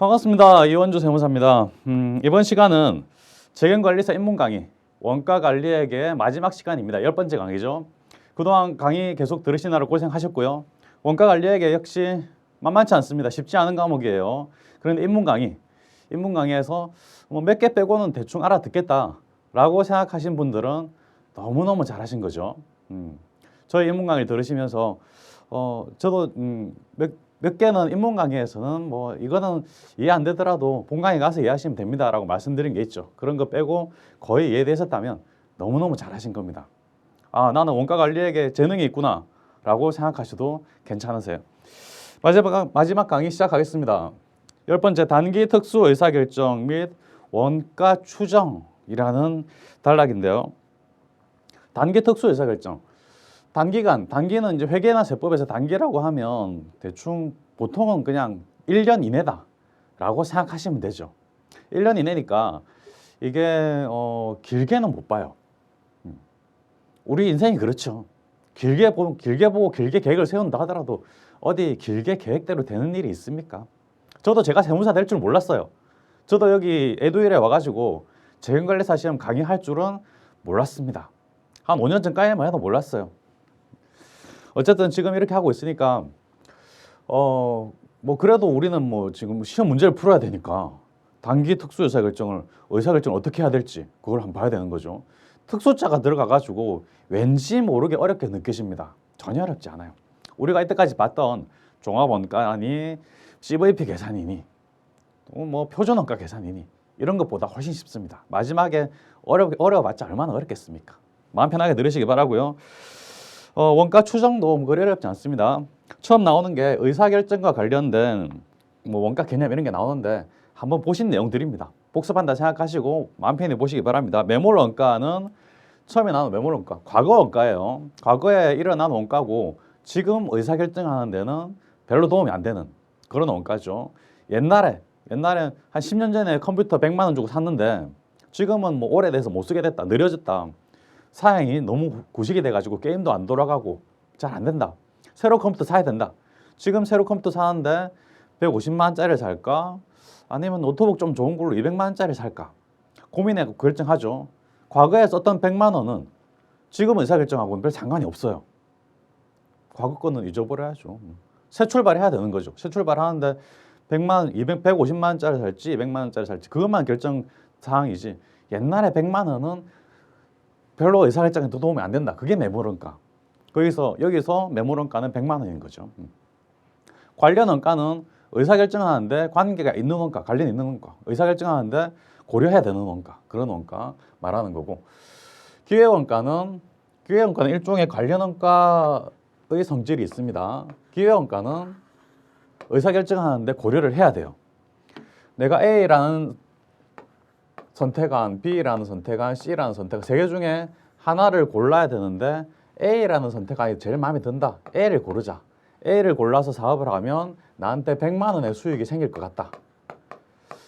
반갑습니다. 이원주 세무사입니다. 이번 시간은 재경관리사 입문 강의 원가 관리액의 마지막 시간입니다. 10번째 강의죠. 그동안 강의 계속 들으시느라 고생하셨고요. 원가 관리액의 역시 만만치 않습니다. 쉽지 않은 과목이에요. 그런데 입문 강의에서 뭐 몇 개 빼고는 대충 알아듣겠다라고 생각하신 분들은 너무너무 잘하신 거죠. 저희 입문 강의 들으시면서 저도 몇 개는 입문 강의에서는 뭐 이거는 이해 안 되더라도 본 강의 가서 이해하시면 됩니다라고 말씀드린 게 있죠. 그런 거 빼고 거의 이해되셨다면 너무너무 잘하신 겁니다. 아, 나는 원가 관리액에 재능이 있구나라고 생각하셔도 괜찮으세요. 마지막 강의 시작하겠습니다. 10번째 단기 특수 의사결정 및 원가 추정이라는 단락인데요. 단기 특수 의사결정. 단기는 이제 회계나 세법에서 단기라고 하면 대충 보통은 그냥 1년 이내다라고 생각하시면 되죠. 1년 이내니까 이게 길게는 못 봐요. 우리 인생이 그렇죠. 길게 보고 길게 계획을 세운다 하더라도 어디 길게 계획대로 되는 일이 있습니까? 저도 제가 세무사 될 줄 몰랐어요. 저도 여기 에듀윌에 와가지고 재경관리사 시험 강의할 줄은 몰랐습니다. 한 5년 전까지만 해도 몰랐어요. 어쨌든 지금 이렇게 하고 있으니까 뭐 그래도 우리는 뭐 지금 시험 문제를 풀어야 되니까 단기 특수 의사결정을 어떻게 해야 될지 그걸 한번 봐야 되는 거죠. 특수자가 들어가 가지고 왠지 모르게 어렵게 느껴집니다. 전혀 어렵지 않아요. 우리가 이때까지 봤던 종합원가니 CVP 계산이니 또 뭐 표준원가 계산이니 이런 것보다 훨씬 쉽습니다. 마지막에 어려워봤자 얼마나 어렵겠습니까? 마음 편하게 들으시기 바라고요. 원가 추정도 그리 어렵지 않습니다. 처음 나오는 게 의사결정과 관련된 뭐 원가 개념 이런 게 나오는데 한번 보신 내용들입니다. 복습한다 생각하시고 마음 편히 보시기 바랍니다. 매몰 원가는 처음에 나온 매몰 원가, 과거 원가예요. 과거에 일어난 원가고 지금 의사결정하는 데는 별로 도움이 안 되는 그런 원가죠. 옛날에 한 10년 전에 컴퓨터 100만 원 주고 샀는데 지금은 뭐 오래돼서 못 쓰게 됐다, 느려졌다. 사양이 너무 구식이 돼가지고 게임도 안 돌아가고 잘 안 된다. 새로 컴퓨터 사야 된다. 지금 새로 컴퓨터 사는데 150만 원짜리를 살까? 아니면 노트북 좀 좋은 걸로 200만 원짜리 살까? 고민해 결정하죠. 과거에 썼던 100만 원은 지금 의사결정하고는 별 상관이 없어요. 과거 거는 잊어버려야죠. 새 출발해야 되는 거죠. 새 출발하는데 100만 원, 150만 원짜리 살지 200만 원짜리 살지 그것만 결정 사항이지 옛날에 100만 원은 별로 의사결정에도 도움이 안 된다. 그게 매몰원가. 여기서 매몰원가는 100만 원인 거죠. 관련 원가는 의사결정하는데 관계가 있는 원가, 관련 있는 원가. 의사결정하는데 고려해야 되는 원가. 그런 원가 말하는 거고. 기회원가는 일종의 관련 원가의 성질이 있습니다. 기회원가는 의사결정하는데 고려를 해야 돼요. 내가 A라는 선택안, B라는 선택안, C라는 선택안 세 개 중에 하나를 골라야 되는데 A라는 선택안이 제일 마음에 든다. A를 고르자. A를 골라서 사업을 하면 나한테 100만 원의 수익이 생길 것 같다.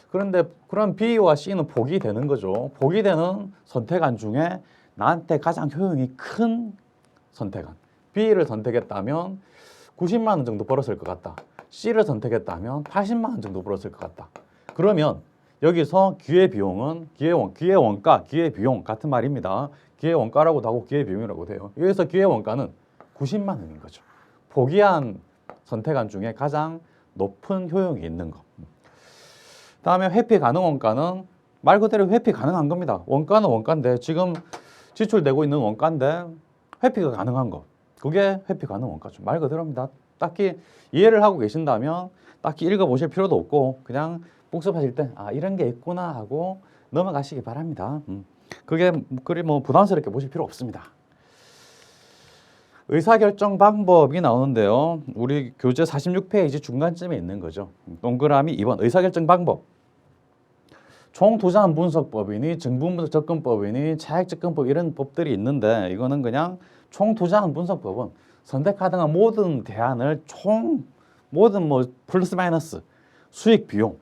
그런데 그럼 B와 C는 복이 되는 거죠. 복이 되는 선택안 중에 나한테 가장 효용이 큰 선택안. B를 선택했다면 90만 원 정도 벌었을 것 같다. C를 선택했다면 80만 원 정도 벌었을 것 같다. 그러면 여기서 기회비용은 기회비용 같은 말입니다. 기회원가라고도 하고 기회비용이라고 돼요. 여기서 기회원가는 90만 원인 거죠. 포기한 선택안 중에 가장 높은 효용이 있는 거. 다음에 회피 가능 원가는 말 그대로 회피 가능한 겁니다. 원가는 원가인데 지금 지출되고 있는 원가인데 회피가 가능한 거. 그게 회피 가능 원가죠. 말 그대로입니다. 딱히 이해를 하고 계신다면 딱히 읽어보실 필요도 없고 그냥 복습하실 때 이런 게 있구나 하고 넘어가시기 바랍니다. 그게 그리 뭐 부담스럽게 보실 필요 없습니다. 의사결정 방법이 나오는데요. 우리 교재 46페이지 중간쯤에 있는 거죠. 동그라미 2번 의사결정 방법. 총투자한 분석법이니 증분분석 접근법이니 차액접근법 이런 법들이 있는데 이거는 그냥 총투자한 분석법은 선택하던 모든 대안을 모든 뭐 플러스 마이너스 수익 비용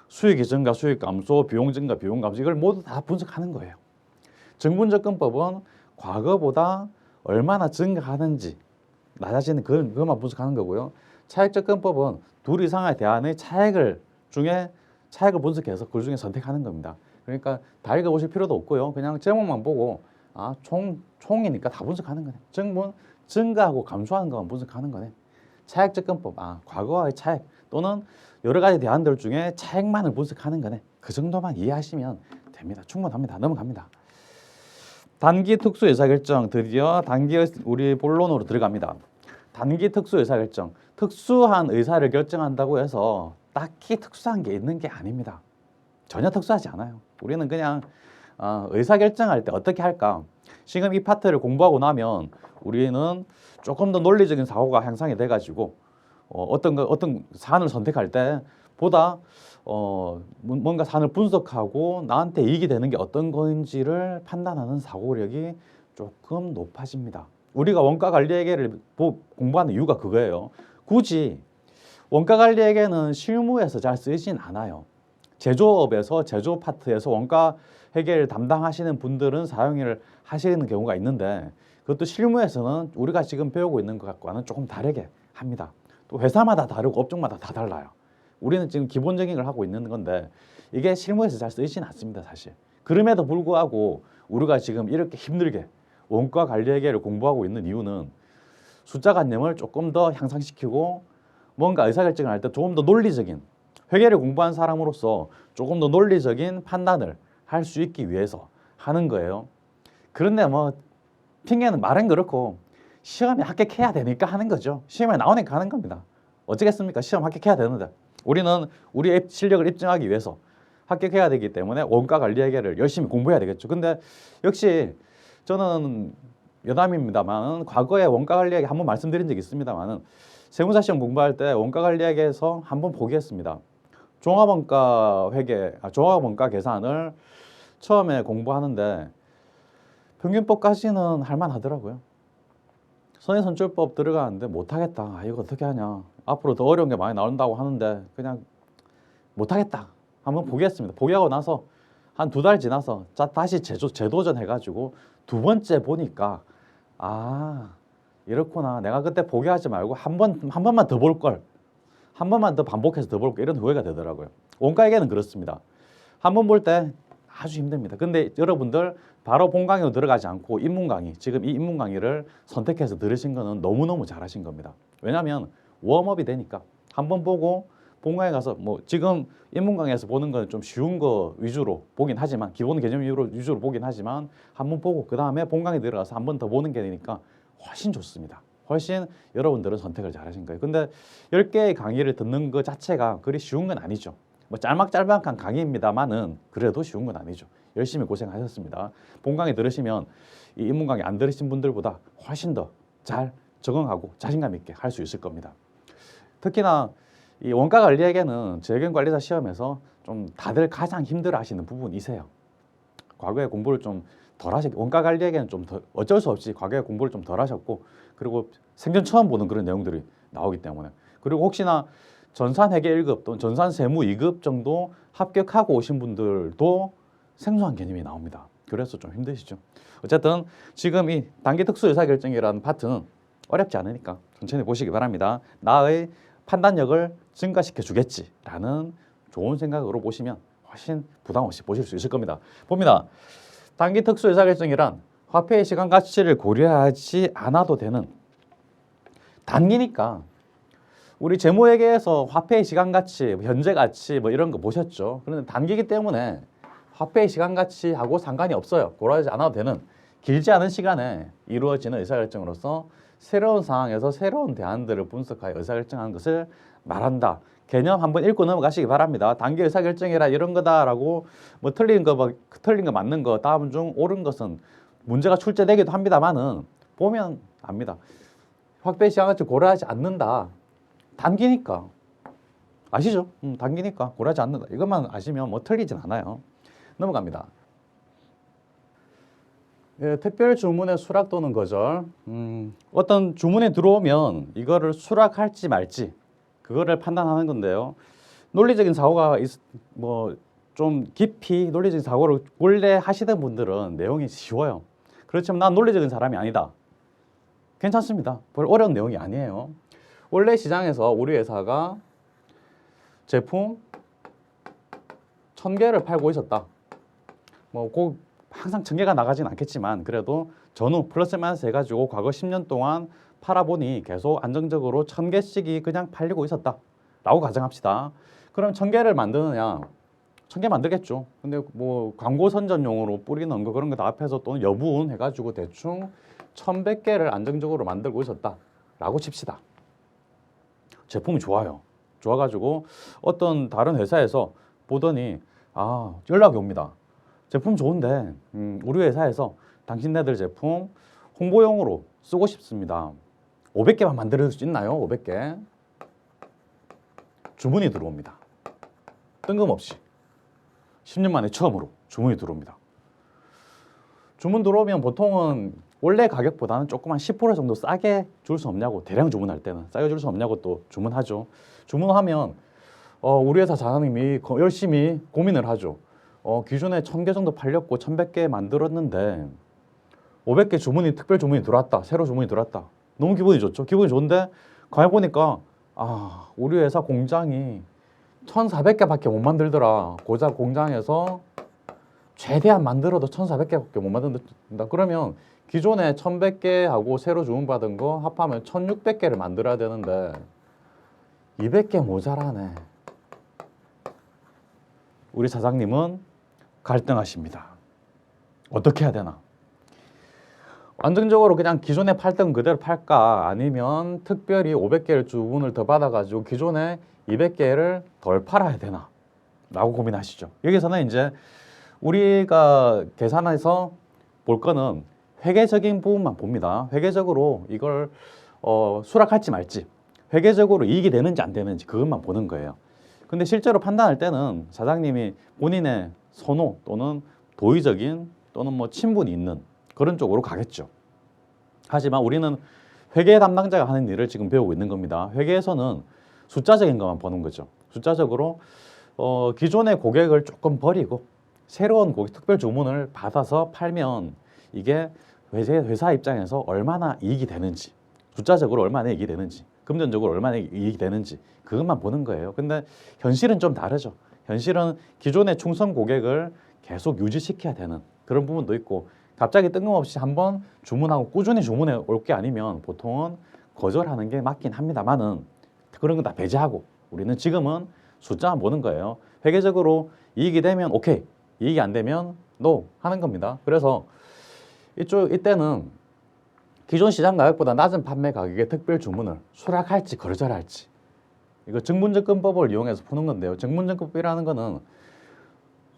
수익이 증가, 수익 감소, 비용 증가, 비용 감소 이걸 모두 다 분석하는 거예요. 증분접근법은 과거보다 얼마나 증가하는지 낮아지는 그것만 분석하는 거고요. 차액접근법은 둘 이상의 대안의 차액을 중에 차액을 분석해서 그 중에 선택하는 겁니다. 그러니까 다 읽어보실 필요도 없고요. 그냥 제목만 보고 총이니까 다 분석하는 거네. 증분 증가하고 감소하는 것만 분석하는 거네. 차액 접근법, 과거와의 차액 또는 여러 가지 대안들 중에 차액만을 분석하는 거네. 그 정도만 이해하시면 됩니다. 충분합니다. 넘어갑니다. 단기 특수 의사결정, 드디어 단기 우리 본론으로 들어갑니다. 단기 특수 의사결정, 특수한 의사를 결정한다고 해서 딱히 특수한 게 있는 게 아닙니다. 전혀 특수하지 않아요. 우리는 그냥 의사결정할 때 어떻게 할까? 지금 이 파트를 공부하고 나면 우리는 조금 더 논리적인 사고가 향상이 돼가지고 어떤 사안을 선택할 때 보다 뭔가 사안을 분석하고 나한테 이익이 되는 게 어떤 건지를 판단하는 사고력이 조금 높아집니다. 우리가 원가관리회계를 공부하는 이유가 그거예요. 굳이 원가관리회계는 실무에서 잘 쓰이진 않아요. 제조업에서 제조 파트에서 원가 회계를 담당하시는 분들은 사용을 하시는 경우가 있는데 그것도 실무에서는 우리가 지금 배우고 있는 것과는 조금 다르게 합니다. 또 회사마다 다르고 업종마다 다 달라요. 우리는 지금 기본적인 걸 하고 있는 건데 이게 실무에서 잘 쓰이지는 않습니다, 사실. 그럼에도 불구하고 우리가 지금 이렇게 힘들게 원가 관리 회계를 공부하고 있는 이유는 숫자 관념을 조금 더 향상시키고 뭔가 의사결정을 할 때 조금 더 논리적인 회계를 공부한 사람으로서 조금 더 논리적인 판단을 할 수 있기 위해서 하는 거예요. 그런데 뭐 핑계는 말은 그렇고 시험에 합격해야 되니까 하는 거죠. 시험에 나오니까 하는 겁니다. 어쩌겠습니까? 시험 합격해야 되는데 우리는 우리의 실력을 입증하기 위해서 합격해야 되기 때문에 원가 관리 회계를 열심히 공부해야 되겠죠. 근데 역시 저는 여담입니다만 과거에 원가 관리 회계 한번 말씀드린 적이 있습니다만은 세무사 시험 공부할 때 원가 관리 회계에서 한번 포기했습니다. 종합원가 회계, 종합원가 계산을 처음에 공부하는데 평균법까지는 할만하더라고요. 선의선출법 들어가는데 못하겠다. 이거 어떻게 하냐. 앞으로 더 어려운 게 많이 나온다고 하는데 그냥 못하겠다. 한번 포기했습니다. 포기하고 나서 한 2달 지나서 다시 재도전 해가지고 두 번째 보니까 이렇구나. 내가 그때 포기하지 말고 한 번만 더 볼 걸. 한 번만 더 반복해서 더 볼 걸. 이런 후회가 되더라고요. 원가회계는 그렇습니다. 한 번 볼 때 아주 힘듭니다. 근데 여러분들 바로 본 강의로 들어가지 않고 입문 강의, 지금 이 입문 강의를 선택해서 들으신 거는 너무너무 잘하신 겁니다. 왜냐하면 웜업이 되니까 한 번 보고 본강에 가서 뭐 지금 입문 강의에서 보는 건 좀 쉬운 거 위주로 보긴 하지만 기본 개념 위주로 보긴 하지만 한 번 보고 그 다음에 본강에 들어가서 한 번 더 보는 게 되니까 훨씬 좋습니다. 훨씬 여러분들은 선택을 잘하신 거예요. 근데 10개의 강의를 듣는 것 자체가 그리 쉬운 건 아니죠. 뭐 짤막짤막한 강의입니다만은 그래도 쉬운 건 아니죠. 열심히 고생하셨습니다. 본 강의 들으시면 이 입문 강의 안 들으신 분들보다 훨씬 더 잘 적응하고 자신감 있게 할 수 있을 겁니다. 특히나 이 원가 관리회계는 재경관리사 시험에서 좀 다들 가장 힘들어하시는 부분이세요. 과거에 공부를 좀 덜 하셨고 원가 관리회계는 좀 더 어쩔 수 없이 과거에 공부를 좀 덜 하셨고 그리고 생전 처음 보는 그런 내용들이 나오기 때문에 그리고 혹시나 전산회계 1급 또는 전산세무 2급 정도 합격하고 오신 분들도 생소한 개념이 나옵니다. 그래서 좀 힘드시죠. 어쨌든 지금 이 단기 특수 의사결정이라는 파트는 어렵지 않으니까 천천히 보시기 바랍니다. 나의 판단력을 증가시켜 주겠지라는 좋은 생각으로 보시면 훨씬 부담 없이 보실 수 있을 겁니다. 봅니다. 단기 특수 의사결정이란 화폐의 시간 가치를 고려하지 않아도 되는 단기니까 우리 재무회계에서 화폐의 시간 가치, 현재 가치 뭐 이런 거 보셨죠? 그런데 단기이기 때문에 화폐의 시간 가치하고 상관이 없어요. 고려하지 않아도 되는 길지 않은 시간에 이루어지는 의사결정으로서 새로운 상황에서 새로운 대안들을 분석하여 의사결정하는 것을 말한다. 개념 한번 읽고 넘어가시기 바랍니다. 단기 의사결정이라 이런 거다라고 뭐 틀린 거 맞는 거 다음 중 옳은 것은 문제가 출제되기도 합니다만은 보면 압니다. 화폐의 시간 가치를 고려하지 않는다. 단기니까 아시죠? 단기니까 고려하지 않는다. 이것만 아시면 뭐 틀리진 않아요. 넘어갑니다. 예, 특별 주문의 수락 또는 거절. 어떤 주문이 들어오면 이거를 수락할지 말지 그거를 판단하는 건데요. 논리적인 사고가 뭐 좀 깊이 논리적인 사고를 원래 하시던 분들은 내용이 쉬워요. 그렇지만 난 논리적인 사람이 아니다. 괜찮습니다. 별 어려운 내용이 아니에요. 원래 시장에서 우리 회사가 제품 1000개를 팔고 있었다. 뭐 항상 1000개가 나가진 않겠지만 그래도 전후 플러스 마이너스 해가지고 과거 10년 동안 팔아보니 계속 안정적으로 1000개씩이 그냥 팔리고 있었다 라고 가정합시다. 그럼 1000개를 만드느냐? 1000개 만들겠죠. 근데 뭐 광고 선전용으로 뿌리는 거 그런 거 다 앞에서 또는 여분 해가지고 대충 1100개를 안정적으로 만들고 있었다 라고 칩시다. 제품이 좋아요. 좋아가지고 어떤 다른 회사에서 보더니 연락이 옵니다. 제품 좋은데 우리 회사에서 당신네들 제품 홍보용으로 쓰고 싶습니다. 500개만 만들 수 있나요? 500개. 주문이 들어옵니다. 뜬금없이 10년 만에 처음으로 주문이 들어옵니다. 주문 들어오면 보통은 원래 가격보다는 조금 한 10% 정도 싸게 줄 수 없냐고, 대량 주문할 때는 싸게 줄 수 없냐고 또 주문하죠. 주문하면 우리 회사 사장님이 열심히 고민을 하죠. 기존에 1000개 정도 팔렸고 1100개 만들었는데 500개 주문이 특별 주문이 들어왔다. 새로 주문이 들어왔다. 너무 기분이 좋죠. 기분이 좋은데 가보니까 우리 회사 공장이 1400개밖에 못 만들더라. 고작 공장에서 최대한 만들어도 1400개밖에 못 만든다. 그러면 기존에 1100개하고 새로 주문받은 거 합하면 1600개를 만들어야 되는데 200개 모자라네. 우리 사장님은 갈등하십니다. 어떻게 해야 되나? 안정적으로 그냥 기존에 팔던 그대로 팔까? 아니면 특별히 500개를 주문을 더 받아가지고 기존에 200개를 덜 팔아야 되나? 라고 고민하시죠. 여기서는 이제 우리가 계산해서 볼 거는 회계적인 부분만 봅니다. 회계적으로 이걸 수락할지 말지, 회계적으로 이익이 되는지 안 되는지 그것만 보는 거예요. 근데 실제로 판단할 때는 사장님이 본인의 선호 또는 도의적인 또는 뭐 친분이 있는 그런 쪽으로 가겠죠. 하지만 우리는 회계 담당자가 하는 일을 지금 배우고 있는 겁니다. 회계에서는 숫자적인 것만 보는 거죠. 숫자적으로 기존의 고객을 조금 버리고 새로운 고객 특별 주문을 받아서 팔면 이게 회사 입장에서 얼마나 이익이 되는지, 숫자적으로 얼마나 이익이 되는지, 금전적으로 얼마나 이익이 되는지 그것만 보는 거예요. 근데 현실은 좀 다르죠. 현실은 기존의 충성 고객을 계속 유지시켜야 되는 그런 부분도 있고, 갑자기 뜬금없이 한번 주문하고 꾸준히 주문해 올 게 아니면 보통은 거절하는 게 맞긴 합니다만은 그런 건 다 배제하고 우리는 지금은 숫자만 보는 거예요. 회계적으로 이익이 되면 오케이, 이익이 안 되면 노 하는 겁니다. 그래서 이때는 기존 시장 가격보다 낮은 판매 가격의 특별 주문을 수락할지 거절할지, 이거 증문접근법을 이용해서 푸는 건데요. 증문접근법이라는 거는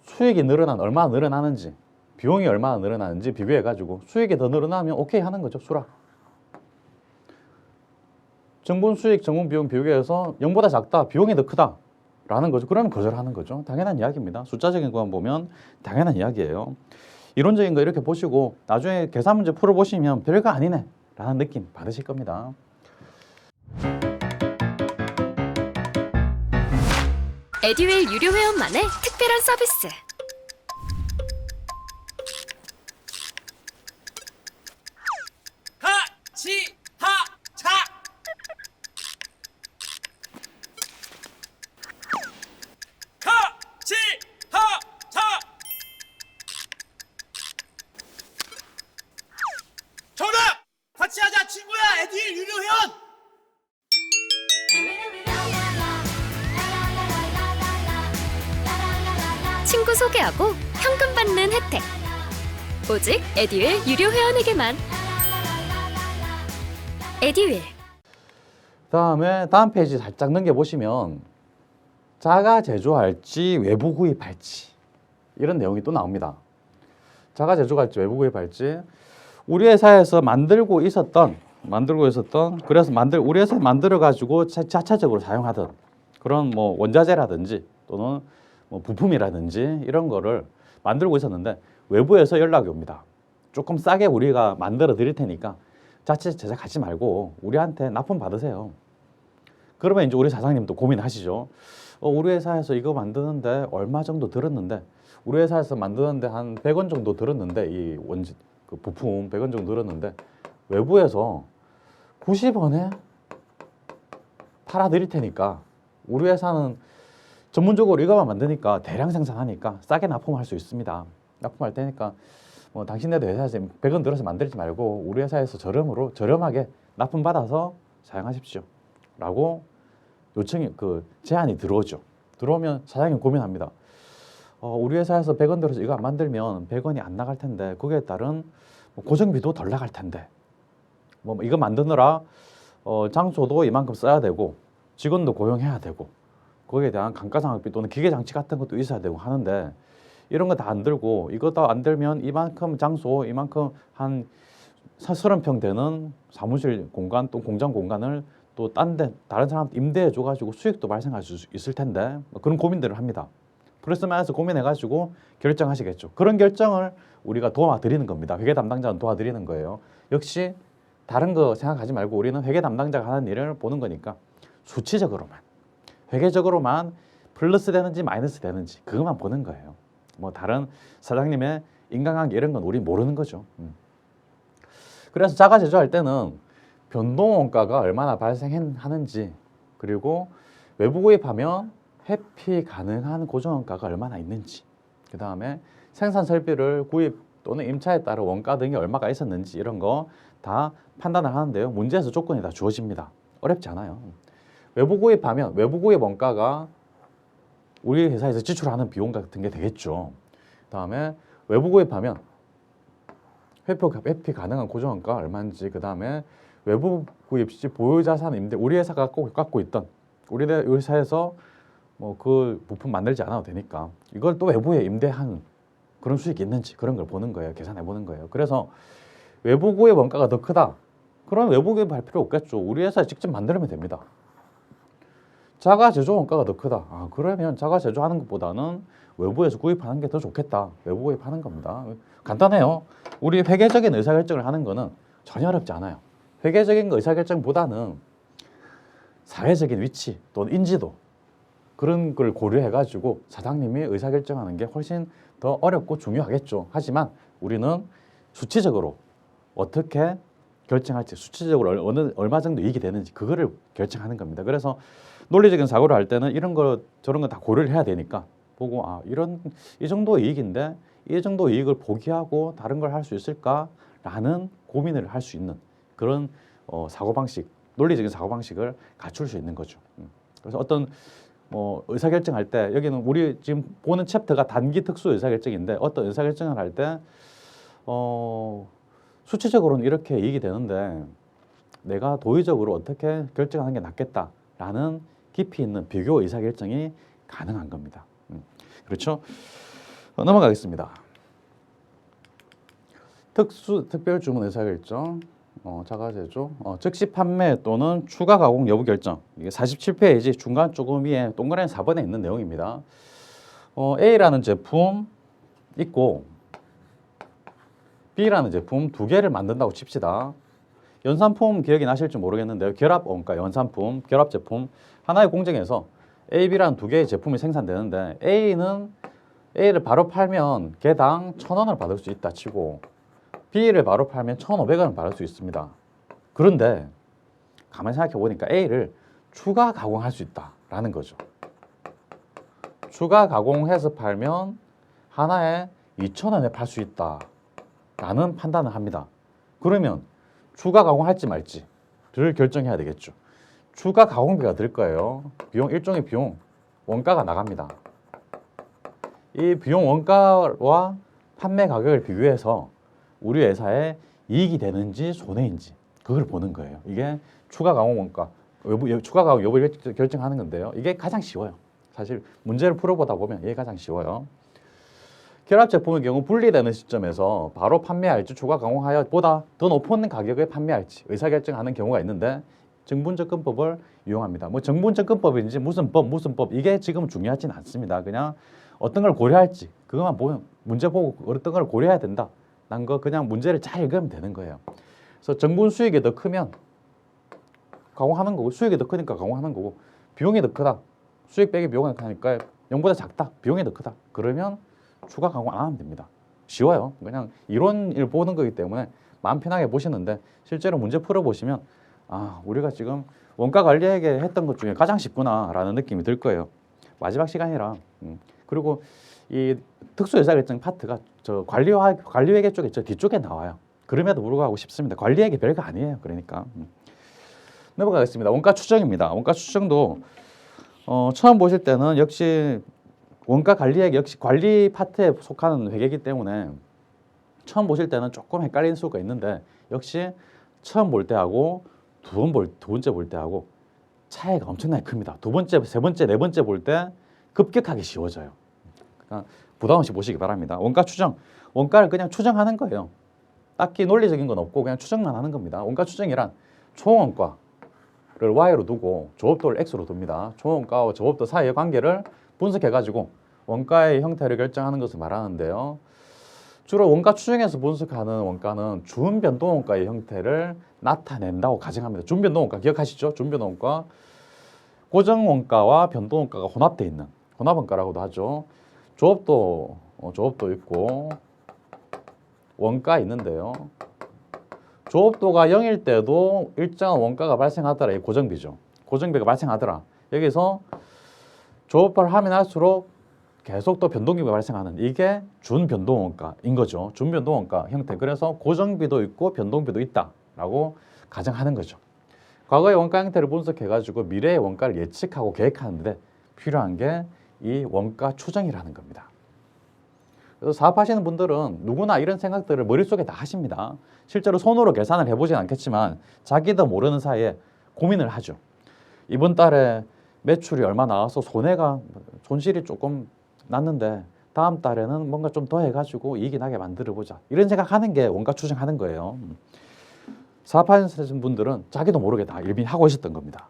수익이 얼마나 늘어나는지, 비용이 얼마나 늘어나는지 비교해가지고 수익이 더 늘어나면 오케이 하는 거죠. 수락. 정분 수익, 정분 비용 비교해서 0보다 작다, 비용이 더 크다 라는 거죠. 그러면 거절하는 거죠. 당연한 이야기입니다. 숫자적인 것만 보면 당연한 이야기예요. 이론적인 거 이렇게 보시고 나중에 계산 문제 풀어보시면 별거 아니네 라는 느낌 받으실 겁니다. 에듀윌 유료 회원만의 특별한 서비스. 하치하차 하치하차 정답! 같이 하자 친구야. 에듀윌 유료 회원. 친구 소개하고 현금 받는 혜택. 오직 에듀윌 유료 회원에게만. 에듀윌. 다음 페이지 살짝 넘겨보시면 자가 제조할지 외부 구입할지 이런 내용이 또 나옵니다. 자가 제조할지 외부 구입할지, 우리 회사에서 만들고 있었던 그래서 우리 회사에 만들어 가지고 자체적으로 사용하던 그런 뭐 원자재라든지 또는 뭐 부품이라든지 이런 거를 만들고 있었는데 외부에서 연락이 옵니다. 조금 싸게 우리가 만들어 드릴 테니까 자체 제작하지 말고 우리한테 납품 받으세요. 그러면 이제 우리 사장님도 고민하시죠. 우리 회사에서 이거 만드는데 얼마 정도 들었는데, 우리 회사에서 만드는데 한 100원 정도 들었는데, 이 그 부품 100원 정도 들었는데 외부에서 90원에 팔아드릴 테니까 우리 회사는 전문적으로 이거만 만드니까 대량 생산하니까 싸게 납품할 수 있습니다. 납품할 테니까 뭐 당신네도 회사에서 100원 들어서 만들지 말고 우리 회사에서 저렴하게 납품 받아서 사용하십시오. 라고 요청이 제안이 들어오죠. 들어오면 사장님 고민합니다. 우리 회사에서 100원 들어서 이거 안 만들면 100원이 안 나갈 텐데 거기에 따른 뭐 고정비도 덜 나갈 텐데 뭐 이거 만드느라 장소도 이만큼 써야 되고 직원도 고용해야 되고 거기에 대한 감가상각비 또는 기계장치 같은 것도 있어야 되고 하는데 이런 거 다 안 들고 이거 다 안 들면 이만큼 장소 이만큼 한 30평 되는 사무실 공간 또 공장 공간을 또 다른 사람한테 임대해 줘가지고 수익도 발생할 수 있을 텐데 그런 고민들을 합니다. 플러스마이너스 고민해가지고 결정하시겠죠. 그런 결정을 우리가 도와드리는 겁니다. 회계 담당자는 도와드리는 거예요. 역시 다른 거 생각하지 말고 우리는 회계 담당자가 하는 일을 보는 거니까 수치적으로만 회계적으로만 플러스 되는지 마이너스 되는지 그것만 보는 거예요. 뭐 다른 사장님의 인간관계 이런 건 우리 모르는 거죠. 그래서 자가 제조할 때는 변동 원가가 얼마나 발생하는지 그리고 외부 구입하면 회피 가능한 고정 원가가 얼마나 있는지 그 다음에 생산 설비를 구입 또는 임차에 따른 원가 등이 얼마가 있었는지 이런 거 다 판단을 하는데요. 문제에서 조건이 다 주어집니다. 어렵지 않아요. 외부 구입하면 외부 구입 원가가 우리 회사에서 지출하는 비용 같은 게 되겠죠. 그 다음에 외부 구입하면 회피 가능한 고정 원가 얼마인지 그 다음에 외부 구입 시 보유자산 임대 우리 회사가 꼭 갖고 있던 우리 회사에서 뭐 그 부품 만들지 않아도 되니까 이걸 또 외부에 임대하는 그런 수익이 있는지 그런 걸 보는 거예요. 계산해 보는 거예요. 그래서 외부 구입 원가가 더 크다. 그럼 외부 구입할 필요 없겠죠. 우리 회사에 직접 만들면 됩니다. 자가 제조 원가가 더 크다. 그러면 자가 제조하는 것보다는 외부에서 구입하는 게 더 좋겠다. 외부 구입하는 겁니다. 간단해요. 우리 회계적인 의사결정을 하는 거는 전혀 어렵지 않아요. 회계적인 의사결정보다는 사회적인 위치 또는 인지도 그런 걸 고려해가지고 사장님이 의사결정하는 게 훨씬 더 어렵고 중요하겠죠. 하지만 우리는 수치적으로 어떻게 결정할지 수치적으로 얼마 정도 이익이 되는지 그거를 결정하는 겁니다. 그래서 논리적인 사고를 할 때는 이런 거 저런 거 다 고려를 해야 되니까 보고 이 정도 이익인데 이 정도 이익을 포기하고 다른 걸 할 수 있을까라는 고민을 할 수 있는 그런 사고방식 논리적인 사고방식을 갖출 수 있는 거죠. 그래서 어떤 의사결정할 때 여기는 우리 지금 보는 챕터가 단기 특수 의사결정인데 어떤 의사결정을 할 때 수치적으로는 이렇게 이익이 되는데 내가 도의적으로 어떻게 결정하는 게 낫겠다라는 깊이 있는 비교 의사결정이 가능한 겁니다. 그렇죠? 넘어가겠습니다. 특별주문 의사결정, 자가제조, 즉시 판매 또는 추가 가공 여부 결정. 이게 47페이지 중간 조금 위에 동그라미 4번에 있는 내용입니다. A라는 제품 있고 B라는 제품 두 개를 만든다고 칩시다. 연산품 기억이 나실지 모르겠는데요. 결합 원가, 연산품, 결합 제품 하나의 공정에서 A, B라는 두 개의 제품이 생산되는데 A를 바로 팔면 개당 1,000원을 받을 수 있다 치고 B를 바로 팔면 1,500원을 받을 수 있습니다. 그런데 가만히 생각해 보니까 A를 추가 가공할 수 있다라는 거죠. 추가 가공해서 팔면 하나에 2,000원에 팔 수 있다라는 판단을 합니다. 그러면 추가 가공할지 말지를 결정해야 되겠죠. 추가 가공비가 들 거예요. 일종의 비용, 원가가 나갑니다. 이 비용 원가와 판매 가격을 비교해서 우리 회사에 이익이 되는지 손해인지 그걸 보는 거예요. 이게 추가 가공 원가, 추가 가공 여부를 결정하는 건데요. 이게 가장 쉬워요. 사실 문제를 풀어보다 보면 이게 가장 쉬워요. 결합 제품의 경우 분리되는 시점에서 바로 판매할지 추가 가공하여 보다 더 높은 가격에 판매할지 의사결정하는 경우가 있는데 정분접근법을 이용합니다. 뭐 정분접근법인지 무슨 법 이게 지금 중요하진 않습니다. 그냥 어떤 걸 고려할지 그것만 보면 문제 보고 어떤 걸 고려해야 된다. 난 거 그냥 문제를 잘 읽으면 되는 거예요. 그래서 정분 수익이 더 크면 가공하는 거고 수익이 더 크니까 가공하는 거고 비용이 더 크다. 수익 빼기 비용이 크니까 0보다 작다. 비용이 더 크다. 그러면 추가 가공 안 하면 됩니다. 쉬워요. 그냥 이론을 보는 거기 때문에 마음 편하게 보시는데 실제로 문제 풀어보시면 우리가 지금 원가 관리에게 했던 것 중에 가장 쉽구나라는 느낌이 들 거예요. 마지막 시간이라. 그리고 이 특수의사결정 파트가 저 관리회계 쪽에 저 뒤쪽에 나와요. 그럼에도 불구하고 쉽습니다. 관리회계 별거 아니에요. 그러니까 넘어가겠습니다. 원가 추정입니다. 원가 추정도 처음 보실 때는 역시 원가 관리회계 역시 관리 파트에 속하는 회계이기 때문에 처음 보실 때는 조금 헷갈릴 수가 있는데 역시 처음 볼 때하고 두 번째 볼 때하고 차이가 엄청나게 큽니다. 두 번째, 세 번째, 네 번째 볼 때 급격하게 쉬워져요. 그러니까 부담 없이 보시기 바랍니다. 원가 추정, 원가를 그냥 추정하는 거예요. 딱히 논리적인 건 없고 그냥 추정만 하는 겁니다. 원가 추정이란 총원가를 Y로 두고 조업도를 X로 둡니다. 총원가와 조업도 사이의 관계를 분석해가지고 원가의 형태를 결정하는 것을 말하는데요. 주로 원가 추정에서 분석하는 원가는 준변동원가의 형태를 나타낸다고 가정합니다. 준변동원가 기억하시죠? 준변동원가, 고정원가와 변동원가가 혼합되어 있는 혼합원가라고도 하죠. 조업도 있고 원가 있는데요. 조업도가 0일 때도 일정한 원가가 발생하더라. 이 고정비죠. 고정비가 발생하더라. 여기서 조업을 하면 할수록 계속 또 변동비가 발생하는 이게 준변동원가인 거죠. 준변동원가 형태. 그래서 고정비도 있고 변동비도 있다라고 가정하는 거죠. 과거의 원가 형태를 분석해가지고 미래의 원가를 예측하고 계획하는데 필요한 게 이 원가 추정이라는 겁니다. 그래서 사업하시는 분들은 누구나 이런 생각들을 머릿속에 다 하십니다. 실제로 손으로 계산을 해보진 않겠지만 자기도 모르는 사이에 고민을 하죠. 이번 달에 매출이 얼마 나와서 손실이 조금 났는데 다음 달에는 뭔가 좀 더 해가지고 이익이 나게 만들어보자. 이런 생각하는 게 원가 추정하는 거예요. 사업하시는 분들은 자기도 모르게 다 이미 하고 있었던 겁니다.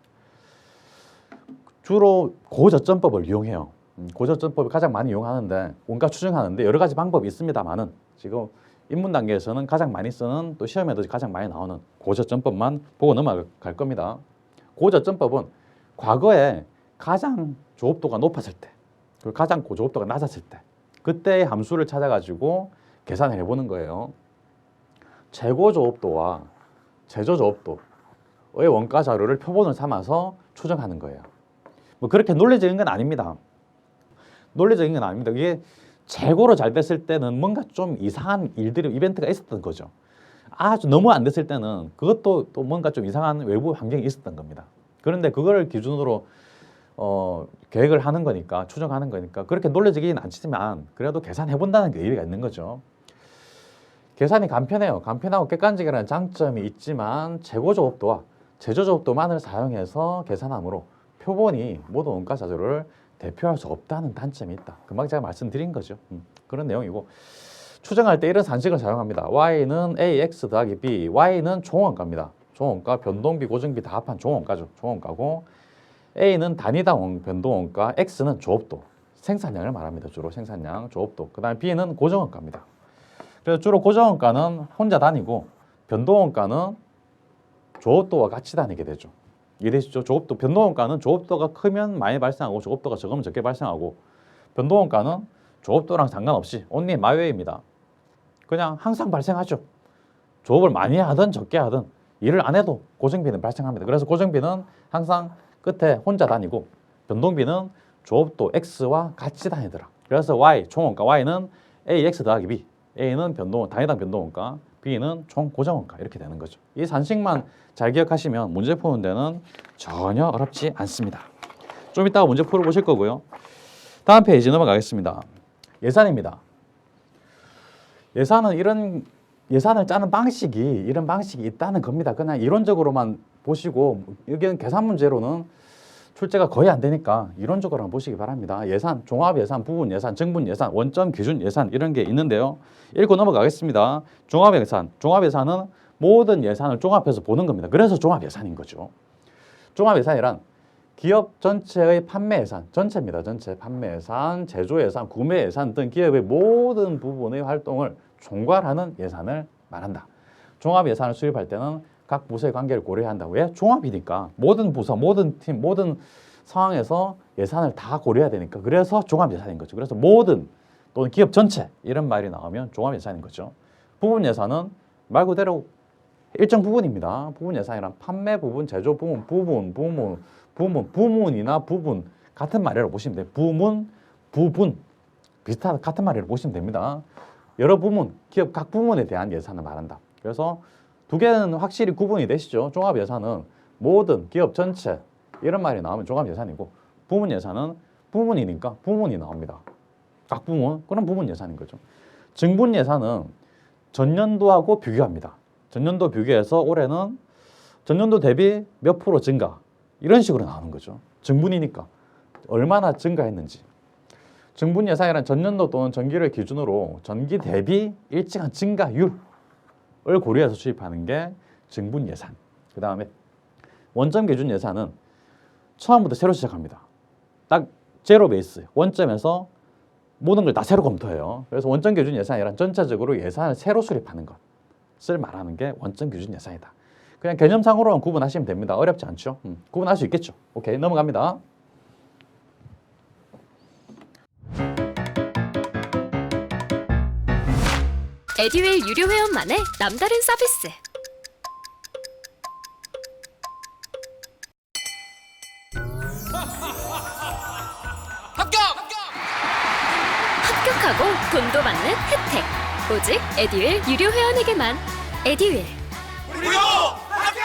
주로 고저점법을 이용해요. 고저점법을 가장 많이 이용하는데 원가 추정하는데 여러 가지 방법이 있습니다만은 지금 입문 단계에서는 가장 많이 쓰는 또 시험에도 가장 많이 나오는 고저점법만 보고 넘어갈 겁니다. 고저점법은 과거에 가장 조업도가 높았을 때 그리고 가장 고조업도가 낮았을 때 그때의 함수를 찾아가지고 계산을 해보는 거예요. 최고조업도와 최저조업도의 원가 자료를 표본을 삼아서 추정하는 거예요. 뭐 그렇게 논리적인 건 아닙니다. 논리적인 건 아닙니다. 이게 최고로 잘 됐을 때는 뭔가 좀 이상한 일들이 이벤트가 있었던 거죠. 아주 너무 안 됐을 때는 그것도 또 뭔가 좀 이상한 외부 환경이 있었던 겁니다. 그런데 그걸 기준으로 계획을 하는 거니까 추정하는 거니까 그렇게 논리적이진 않지만 그래도 계산해 본다는 게 의미가 있는 거죠. 계산이 간편해요. 간편하고 객관적이라는 장점이 있지만 최고조업도와 최저조업도만을 사용해서 계산하므로 표본이 모든 원가 자료를 대표할 수 없다는 단점이 있다. 금방 제가 말씀드린 거죠. 그런 내용이고 추정할 때 이런 산식을 사용합니다. Y는 AX 더하기 B, Y는 총원가입니다. 총원가, 변동비, 고정비 다 합한 총원가죠. 총원가고 A는 단위당 변동원가, X는 조업도, 생산량을 말합니다. 주로 생산량, 조업도. 그 다음에 B는 고정원가입니다. 그래서 주로 고정원가는 혼자 다니고 변동원가는 조업도와 같이 다니게 되죠. 이해되시죠? 조업도, 변동원가는 조업도가 크면 많이 발생하고 조업도가 적으면 적게 발생하고 변동원가는 조업도랑 상관없이 only my way입니다. 그냥 항상 발생하죠. 조업을 많이 하든 적게 하든 일을 안 해도 고정비는 발생합니다. 그래서 고정비는 항상 끝에 혼자 다니고 변동비는 조업도 X와 같이 다니더라. 그래서 Y, 총원가, Y는 AX 더하기 B, A는 단위당 변동원가, B는 총 고정원가 이렇게 되는 거죠. 이 산식만 잘 기억하시면 문제 푸는 데는 전혀 어렵지 않습니다. 좀 이따가 문제 풀어보실 거고요. 다음 페이지 넘어가겠습니다. 예산입니다. 예산은 예산을 짜는 이런 방식이 있다는 겁니다. 그냥 이론적으로만 보시고 여기는 계산 문제로는 출제가 거의 안 되니까 이론적으로 한번 보시기 바랍니다. 예산, 종합예산, 부분예산, 정분예산, 원점 기준예산 이런 게 있는데요. 읽고 넘어가겠습니다. 종합예산은 모든 예산을 종합해서 보는 겁니다. 그래서 종합예산인 거죠. 종합예산이란 기업 전체의 판매예산, 전체입니다. 전체 판매예산, 제조예산, 구매예산 등 기업의 모든 부분의 활동을 총괄하는 예산을 말한다. 종합예산을 수립할 때는 각 부서의 관계를 고려해야 한다고. 왜? 종합이니까 모든 부서, 모든 팀, 모든 상황에서 예산을 다 고려해야 되니까 그래서 종합예산인 거죠. 그래서 모든 또는 기업 전체 이런 말이 나오면 종합예산인 거죠. 부분예산은 말 그대로 일정 부분입니다. 부분예산이란 판매 부분, 제조 부분, 부문이나 부분 같은 말이라고 보시면 돼요. 부문, 부분 비슷한 같은 말이라고 보시면 됩니다. 여러 부문, 기업 각 부문에 대한 예산을 말한다. 그래서 두 개는 확실히 구분이 되시죠. 종합 예산은 모든 기업 전체 이런 말이 나오면 종합 예산이고 부문 예산은 부문이니까 부문이 나옵니다. 각 부문, 그럼 부문 예산인 거죠. 증분 예산은 전년도하고 비교합니다. 전년도 비교해서 올해는 전년도 대비 몇 프로 증가 이런 식으로 나오는 거죠. 증분이니까 얼마나 증가했는지. 증분 예산이란 전년도 또는 전기를 기준으로 전기 대비 일정한 증가율을 고려해서 수립하는 게 증분 예산. 그 다음에 원점 기준 예산은 처음부터 새로 시작합니다. 딱 제로 베이스, 원점에서 모든 걸 다 새로 검토해요. 그래서 원점 기준 예산이란 전체적으로 예산을 새로 수립하는 것을 말하는 게 원점 기준 예산이다. 그냥 개념상으로만 구분하시면 됩니다. 어렵지 않죠? 구분할 수 있겠죠? 오케이, 넘어갑니다. 에듀윌 유료 회원만의 남다른 서비스. 합격! 합격하고 돈도 받는 혜택. 오직 에듀윌 유료 회원에게만. 에듀윌. 무료 합격!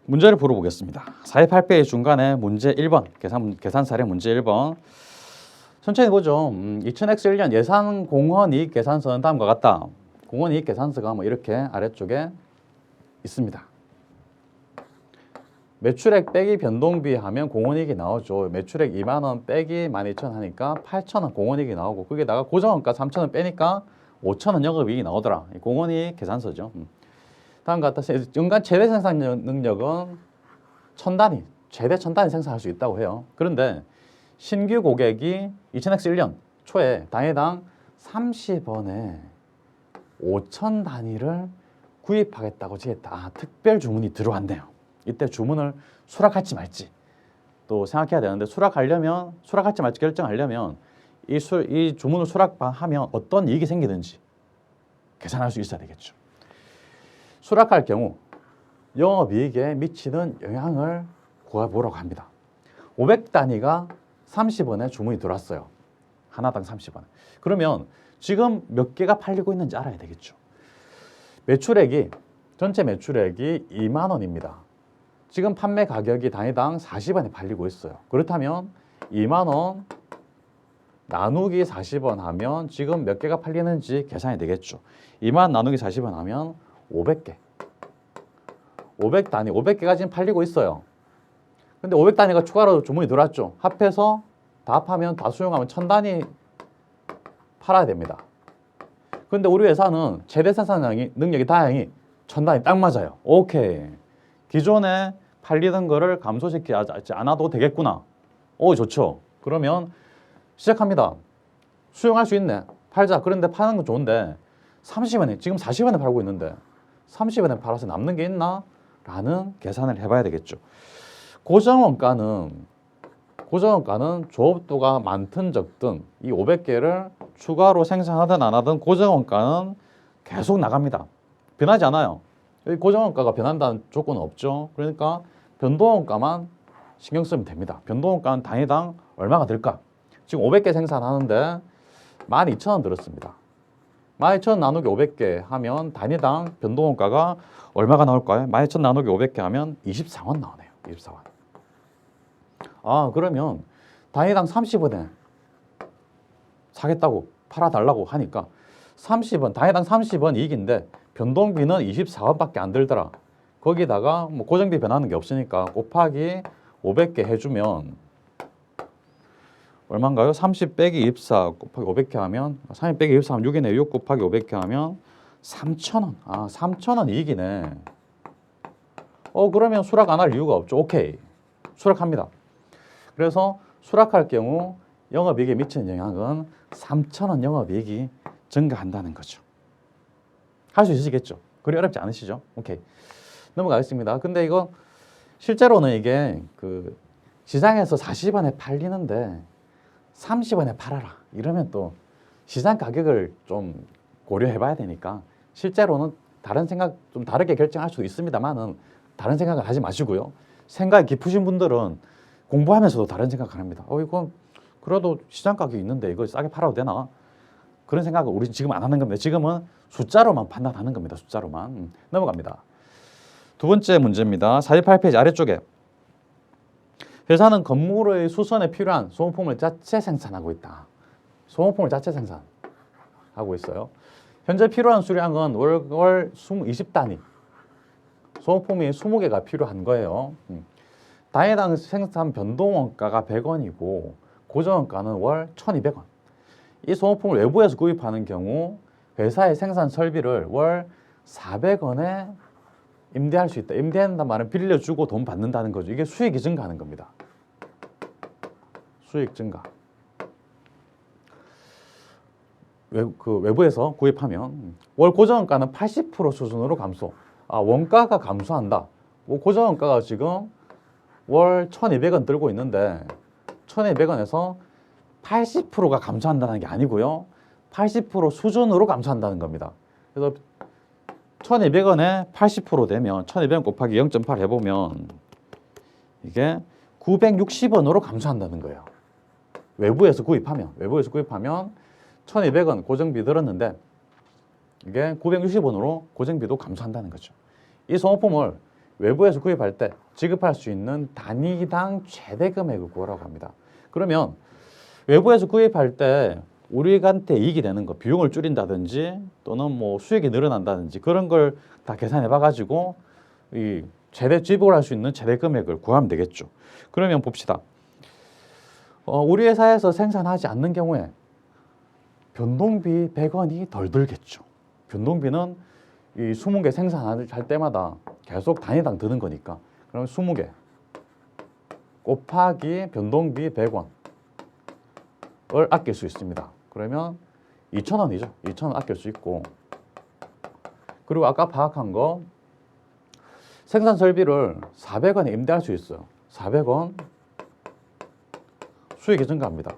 문제를 풀어보겠습니다. 428페이지 중간에 문제 1번, 계산 사례 문제 1번. 천천히 보죠. 2000X1년 예산 공헌이익 계산서는 다음과 같다. 공헌이익 계산서가 뭐 이렇게 아래쪽에 있습니다. 매출액 빼기 변동비 하면 공헌이익이 나오죠. 매출액 2만 원 빼기 12,000 하니까 8,000원 공헌이익이 나오고 거기다가 고정원가 3,000원 빼니까 5,000원 영업이익이 나오더라. 공헌이익 계산서죠. 다음과 같다. 연간 최대 생산 능력은 1,000단위, 최대 1,000단위 생산할 수 있다고 해요. 그런데 신규 고객이 2000X1년 초에 단위당 30원에 5,000단위를 구입하겠다고 지겠다. 아, 특별 주문이 들어왔네요. 이때 주문을 수락할지 말지 또 생각해야 되는데 수락할지 말지 결정하려면 이 주문을 수락하면 어떤 이익이 생기는지 계산할 수 있어야 되겠죠. 수락할 경우 영업이익에 미치는 영향을 구해보라고 합니다. 500단위가 30원에 주문이 들어왔어요. 하나당 30원. 그러면 지금 몇 개가 팔리고 있는지 알아야 되겠죠. 전체 매출액이 2만 원입니다. 지금 판매 가격이 단위당 40원에 팔리고 있어요. 그렇다면 2만 원 나누기 40원 하면 지금 몇 개가 팔리는지 계산이 되겠죠. 2만 나누기 40원 하면 500개. 500단위, 500개가 지금 팔리고 있어요. 근데 500단위가 추가로 주문이 들어왔죠. 합해서 다 합하면 다 수용하면 1000단위 팔아야 됩니다. 근데 우리 회사는 최대 생산 능력이 다행히 1000단위 딱 맞아요. 오케이. 기존에 팔리던 거를 감소시키지 않아도 되겠구나. 오, 좋죠. 그러면 시작합니다. 수용할 수 있네. 팔자. 그런데 파는 건 좋은데 30원에 지금 40원에 팔고 있는데 30원에 팔아서 남는 게 있나? 라는 계산을 해봐야 되겠죠. 고정원가는 조업도가 많든 적든 이 500개를 추가로 생산하든 안 하든 고정원가는 계속 나갑니다. 변하지 않아요. 여기 고정원가가 변한다는 조건은 없죠. 그러니까 변동원가만 신경 쓰면 됩니다. 변동원가는 단위당 얼마가 들까? 지금 500개 생산하는데 12,000원 들었습니다. 12,000원 나누기 500개 하면 단위당 변동원가가 얼마가 나올까요? 12,000 나누기 500개 하면 24원 나오네요. 24원. 아, 그러면 단위당 30원에 사겠다고 팔아달라고 하니까 30원, 단위당 30원 이익인데 변동비는 24원밖에 안 들더라. 거기다가 뭐 고정비 변하는 게 없으니까 곱하기 500개 해주면 얼마인가요? 30 빼기 24 곱하기 500개 하면 30 빼기 24 하면 6이네. 6 곱하기 500개 하면 3,000원. 아, 3,000원 이익이네. 그러면 수락 안 할 이유가 없죠. 오케이. 수락합니다. 그래서 수락할 경우 영업이익에 미치는 영향은 3,000원 영업이익이 증가한다는 거죠. 할 수 있으시겠죠? 그리 어렵지 않으시죠? 오케이. 넘어가겠습니다. 근데 이거 실제로는 이게 그 시장에서 40원에 팔리는데 30원에 팔아라. 이러면 또 시장 가격을 좀 고려해 봐야 되니까 실제로는 다른 생각 좀 다르게 결정할 수도 있습니다만은 다른 생각을 하지 마시고요. 생각이 깊으신 분들은 공부하면서도 다른 생각을 합니다. 이거 그래도 시장 가격이 있는데 이거 싸게 팔아도 되나? 그런 생각을 우리 지금 안 하는 겁니다. 지금은 숫자로만 판단하는 겁니다. 숫자로만. 넘어갑니다. 두 번째 문제입니다. 48페이지 아래쪽에 회사는 건물의 수선에 필요한 소모품을 자체 생산하고 있다. 소모품을 자체 생산하고 있어요. 현재 필요한 수량은 월 20단위. 소모품이 20개가 필요한 거예요. 단위당 생산 변동원가가 100원이고 고정원가는 월 1,200원. 이 소모품을 외부에서 구입하는 경우 회사의 생산 설비를 월 400원에 임대할 수 있다. 임대한다는 말은 빌려주고 돈 받는다는 거죠. 이게 수익이 증가하는 겁니다. 수익 증가. 외부에서 구입하면 월 고정원가는 80% 수준으로 감소. 원가가 감소한다. 고정원가가 지금 월 1,200원 들고 있는데 1,200원에서 80%가 감소한다는 게 아니고요. 80% 수준으로 감소한다는 겁니다. 그래서 1,200원에 80% 되면 1,200원 곱하기 0.8 해보면 이게 960원으로 감소한다는 거예요. 외부에서 구입하면 1,200원 고정비 들었는데 이게 960원으로 고정비도 감소한다는 거죠. 이 소모품을 외부에서 구입할 때 지급할 수 있는 단위당 최대 금액을 구하라고 합니다. 그러면 외부에서 구입할 때 우리한테 이익이 되는 거, 비용을 줄인다든지 또는 뭐 수익이 늘어난다든지 그런 걸 다 계산해 봐가지고 이 최대 지불할 수 있는 최대 금액을 구하면 되겠죠. 그러면 봅시다. 우리 회사에서 생산하지 않는 경우에 변동비 100원이 덜 들겠죠. 변동비는 이 20개 생산할 때마다 계속 단위당 드는 거니까 그럼 20개 곱하기 변동비 100원을 아낄 수 있습니다. 그러면 2,000원이죠. 2,000원 아낄 수 있고 그리고 아까 파악한 거 생산 설비를 400원에 임대할 수 있어요. 400원 수익이 증가합니다.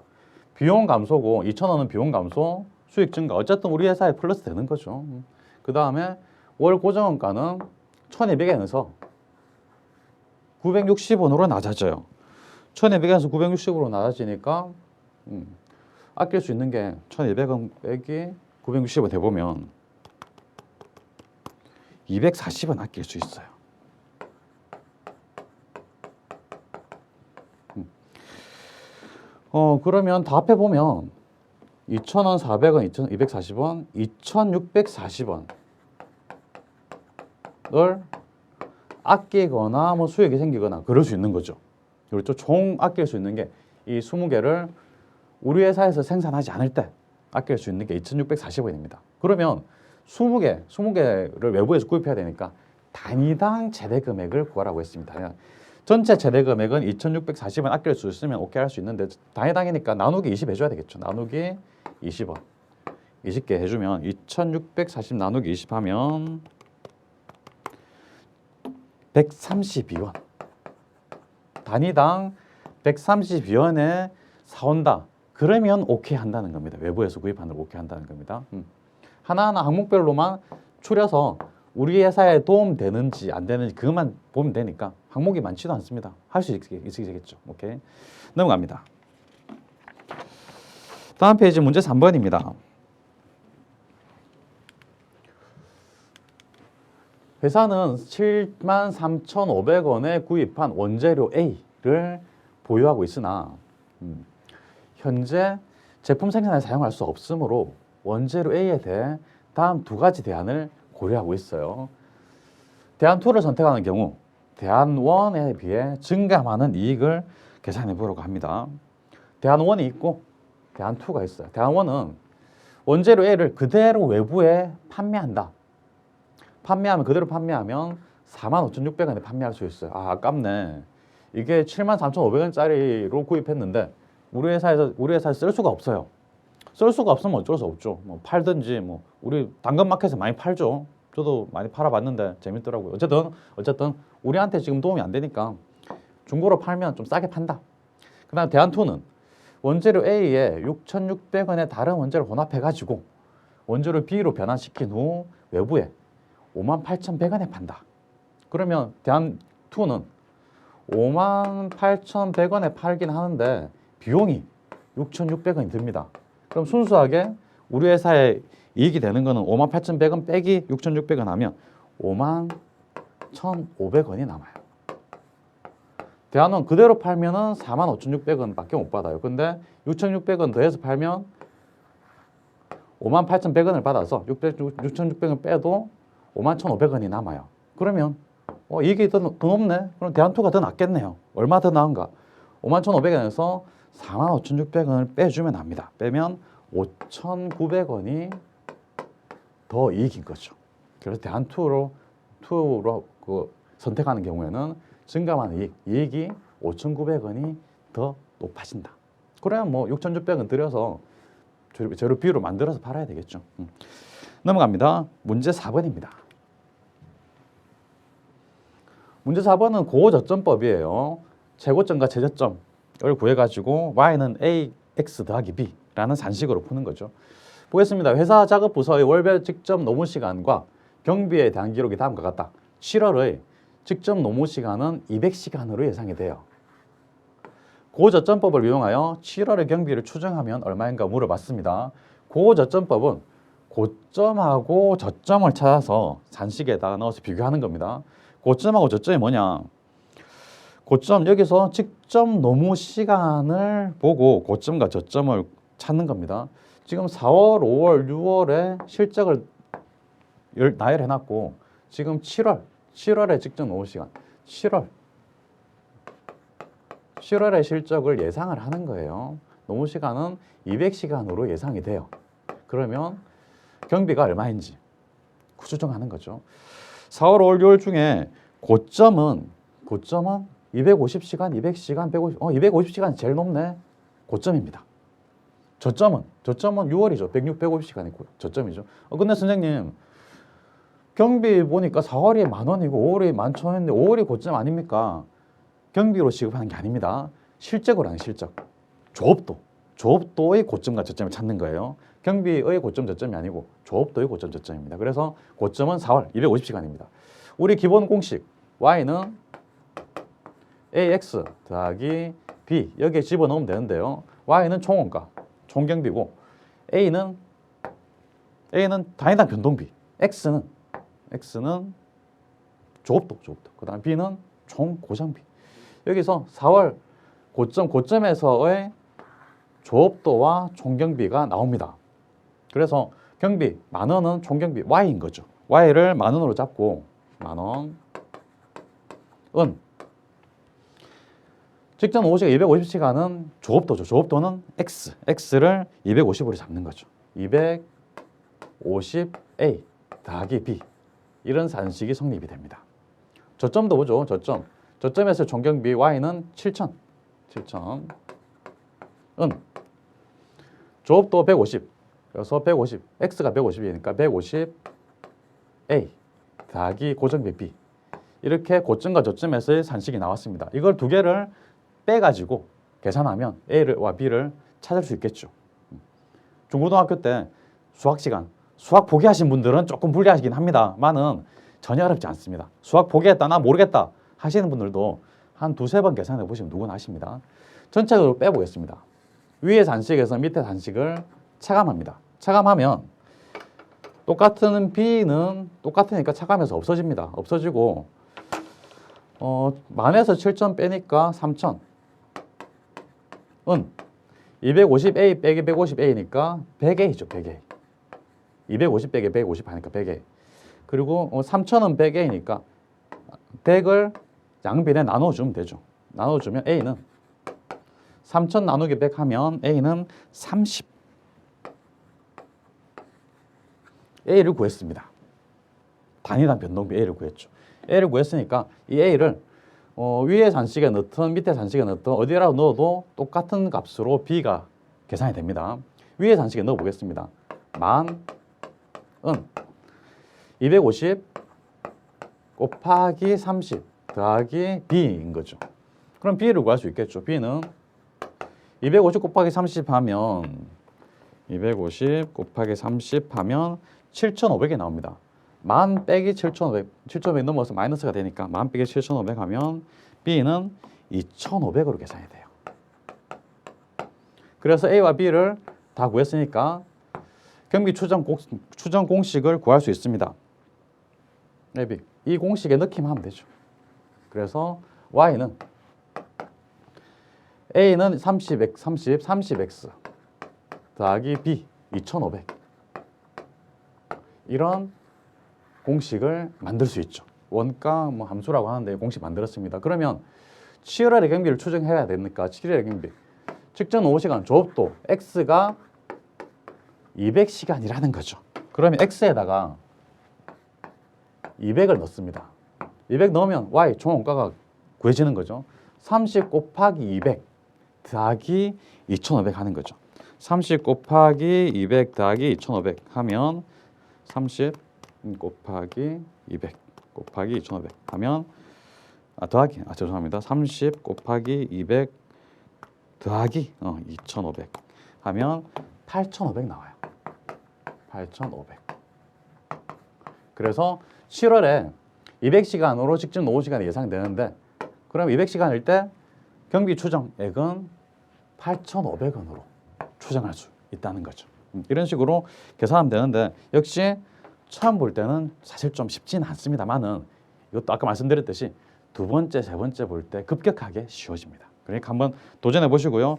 비용 감소고 2,000원은 비용 감소, 수익 증가. 어쨌든 우리 회사에 플러스 되는 거죠. 그 다음에 월 고정원가는 1,200원에서 960원으로 낮아져요. 1,200원에서 960원으로 낮아지니까 아낄 수 있는 게 1,200원 빼기 960원 해보면 240원 아낄 수 있어요. 그러면 다 합해보면 2,000원, 400원, 2,240원, 2,640원을 아끼거나 뭐 수익이 생기거나 그럴 수 있는 거죠. 그렇죠. 총 아낄 수 있는 게 이 20개를 우리 회사에서 생산하지 않을 때 아낄 수 있는 게 2,640원입니다. 그러면 20개를 외부에서 구입해야 되니까 단위당 최대 금액을 구하라고 했습니다. 전체 최대 금액은 2,640원 아낄 수 있으면 오케이 할 수 있는데 단위당이니까 나누기 20 해줘야 되겠죠. 나누기 20원. 20개 해주면 2,640 나누기 20 하면 132원. 단위당 132원에 사온다. 그러면 오케이 한다는 겁니다. 외부에서 구입하는 걸 오케이 한다는 겁니다. 하나하나 항목별로만 추려서 우리 회사에 도움되는지 안 되는지 그것만 보면 되니까 항목이 많지도 않습니다. 할 수 있겠죠. 오케이. 넘어갑니다. 다음 페이지 문제 3번입니다. 회사는 73,500원에 구입한 원재료 A를 보유하고 있으나 현재 제품 생산에 사용할 수 없으므로 원재료 A에 대해 다음 두 가지 대안을 고려하고 있어요. 대안 2를 선택하는 경우 대안 1에 비해 증감하는 이익을 계산해 보려고 합니다. 대안 1이 있고 대안 2가 있어요. 대안 1은 원재료 A를 그대로 외부에 판매한다. 그대로 판매하면 45,600원에 판매할 수 있어요. 아깝네. 이게 73,500원짜리로 구입했는데 우리 회사에서 쓸 수가 없어요. 쓸 수가 없으면 어쩔 수 없죠. 뭐 팔든지 뭐 우리 당근마켓에서 많이 팔죠. 저도 많이 팔아봤는데 재밌더라고요. 어쨌든 우리한테 지금 도움이 안 되니까 중고로 팔면 좀 싸게 판다. 그다음 대안 2는 원재료 A에 6,600원의 다른 원재료를 혼합해가지고 원재료 B로 변환시킨 후 외부에 58,100원에 판다. 그러면 대한2는 58,100원에 팔긴 하는데 비용이 6,600원이 듭니다. 그럼 순수하게 우리 회사에 이익이 되는 거는 58,100원 빼기 6,600원 하면 51,500원이 남아요. 대한원 그대로 팔면은 45,600원밖에 못 받아요. 근데 6,600원 더해서 팔면 58,100원을 받아서 6,600원 빼도 51,500원이 남아요. 그러면 이익이 더 높네? 그럼 대한투가 더 낫겠네요. 얼마 더 나은가? 51,500원에서 45,600원을 빼주면 합니다. 빼면 5,900원이 더 이익인 거죠. 그래서 대한투로 선택하는 경우에는 증감하는 이익이 5,900원이 더 높아진다. 그러면 뭐 6,600원 들여서 재료 비율을 만들어서 팔아야 되겠죠. 넘어갑니다. 문제 4번입니다. 문제 4번은 고저점법이에요. 최고점과 최저점을 구해가지고 y는 ax 더하기 b라는 산식으로 푸는 거죠. 보겠습니다. 회사 작업 부서의 월별 직접 노무 시간과 경비에 대한 기록이 다음과 같다. 7월의 직접 노무 시간은 200시간으로 예상이 돼요. 고저점법을 이용하여 7월의 경비를 추정하면 얼마인가 물어봤습니다. 고저점법은 고점하고 저점을 찾아서 산식에다가 넣어서 비교하는 겁니다. 고점하고 저점이 뭐냐? 고점, 여기서 직접 노무 시간을 보고 고점과 저점을 찾는 겁니다. 지금 4월, 5월, 6월에 실적을 나열해놨고 지금 7월에 직접 노무 시간, 7월의 실적을 예상을 하는 거예요. 노무 시간은 200시간으로 예상이 돼요. 그러면 경비가 얼마인지 추정하는 거죠. 4월, 5월, 6월 중에 고점은 250시간, 200시간, 250시간이 제일 높네. 고점입니다. 저점은 6월이죠. 150시간이 저점이죠. 근데 선생님 경비 보니까 4월이 10,000원이고 5월이 11,000원인데 5월이 고점 아닙니까? 경비로 지급하는 게 아닙니다. 실적으로 하는 실적. 조업도의 고점과 저점을 찾는 거예요. 경비의 고점 저점이 아니고 조업도의 고점 저점입니다. 그래서 고점은 4월 250시간입니다. 우리 기본 공식 y는 ax 더하기 b 여기에 집어넣으면 되는데요. y는 총원가, 총경비고 a는 단위당 변동비, x는 조업도. 그다음 b는 총 고정비. 여기서 4월 고점에서의 조업도와 총경비가 나옵니다. 그래서 경비 10,000원은 총경비 y인 거죠. y를 10,000원으로 잡고 10,000원 은 직전 250시간은 조업도죠. 조업도는 x를 250으로 잡는 거죠. 250a 더하기 b 이런 산식이 성립이 됩니다. 저점도 보죠. 저점에서 총경비 y는 7,000은 조업도 150. 그래서 150, x가 150이니까 150a 더하기 고정비 b 이렇게 고점과 저점에서의 산식이 나왔습니다. 이걸 두 개를 빼가지고 계산하면 a와 b를 찾을 수 있겠죠. 중고등학교 때 수학 포기하신 분들은 조금 불리하시긴 합니다만은 전혀 어렵지 않습니다. 수학 포기했다, 나 모르겠다 하시는 분들도 한 2-3번 계산해 보시면 누구나 아십니다. 전체적으로 빼보겠습니다. 위의 산식에서 밑에 산식을 차감합니다. 차감하면 똑같은 b는 똑같으니까 차감해서 없어집니다. 없어지고 10,000에서 7,000 빼니까 3,000은 250a 빼기 150a니까 100a죠. 100a. 250 빼기 150 하니까 100a. 그리고 3,000은 100a니까 100을 양변에 나눠주면 되죠. 나눠주면 a는 3,000 나누기 100 하면 a는 30. a를 구했습니다. 단위당 변동비 a를 구했죠. a를 구했으니까 이 a를 위에 산식에 넣든 밑에 산식에 넣든 어디라도 넣어도 똑같은 값으로 b가 계산이 됩니다. 위에 산식에 넣어 보겠습니다. 10,000은 250 곱하기 30 더하기 b인 거죠. 그럼 b를 구할 수 있겠죠. b는 250 곱하기 30 하면 250 곱하기 30 하면 7,500이 나옵니다. 만 빼기 7,500, 7,500 넘어서 마이너스가 되니까 만 빼기 7,500 하면 B는 2,500으로 계산이 돼요. 그래서 A와 B를 다 구했으니까 경비 추정 공식을 구할 수 있습니다. A, B. 이 공식에 넣기만 하면 되죠. 그래서 Y는 A는 30x 더하기 B 2,500 이런 공식을 만들 수 있죠. 원가 뭐 함수라고 하는데 공식 만들었습니다. 그러면 7월의 경비를 추정해야 되니까 7월의 경비 측정 노후시간 조업도 X가 200시간이라는 거죠. 그러면 X에다가 200을 넣습니다. 200 넣으면 Y 총원가가 구해지는 거죠. 30 곱하기 200 더하기 2,500 하는 거죠. 30 곱하기 200 더하기 2,500 하면 30 곱하기 200 곱하기 2,500 하면 죄송합니다. 30 곱하기 200 더하기 2,500 하면 8,500 나와요. 8,500. 그래서 7월에 200시간으로 직접 노후시간이 예상되는데 그럼 200시간일 때 경비 추정액은 8,500원으로 추정할 수 있다는 거죠. 이런 식으로 계산하면 되는데 역시 처음 볼 때는 사실 좀 쉽지는 않습니다만은 이것도 아까 말씀드렸듯이 두 번째, 세 번째 볼 때 급격하게 쉬워집니다. 그러니까 한번 도전해 보시고요.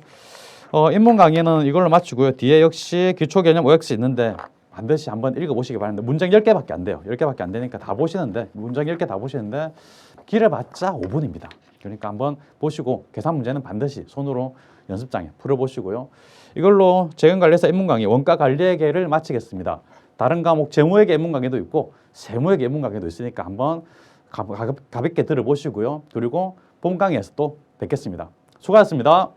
인문 강의는 이걸로 마치고요. 뒤에 역시 기초 개념 OX 있는데 반드시 한번 읽어보시기 바랍니다. 문장 10개밖에 안 돼요. 10개밖에 안 되니까 다 보시는데 문장 10개 다 보시는데 길어봤자 5분입니다. 그러니까 한번 보시고 계산 문제는 반드시 손으로 연습장에 풀어보시고요. 이걸로 재경관리사 인문 강의 원가 관리회계를 마치겠습니다. 다른 과목 재무회계 인문 강의도 있고 세무회계 인문 강의도 있으니까 한번 가볍게 들어보시고요. 그리고 본 강의에서 또 뵙겠습니다. 수고하셨습니다.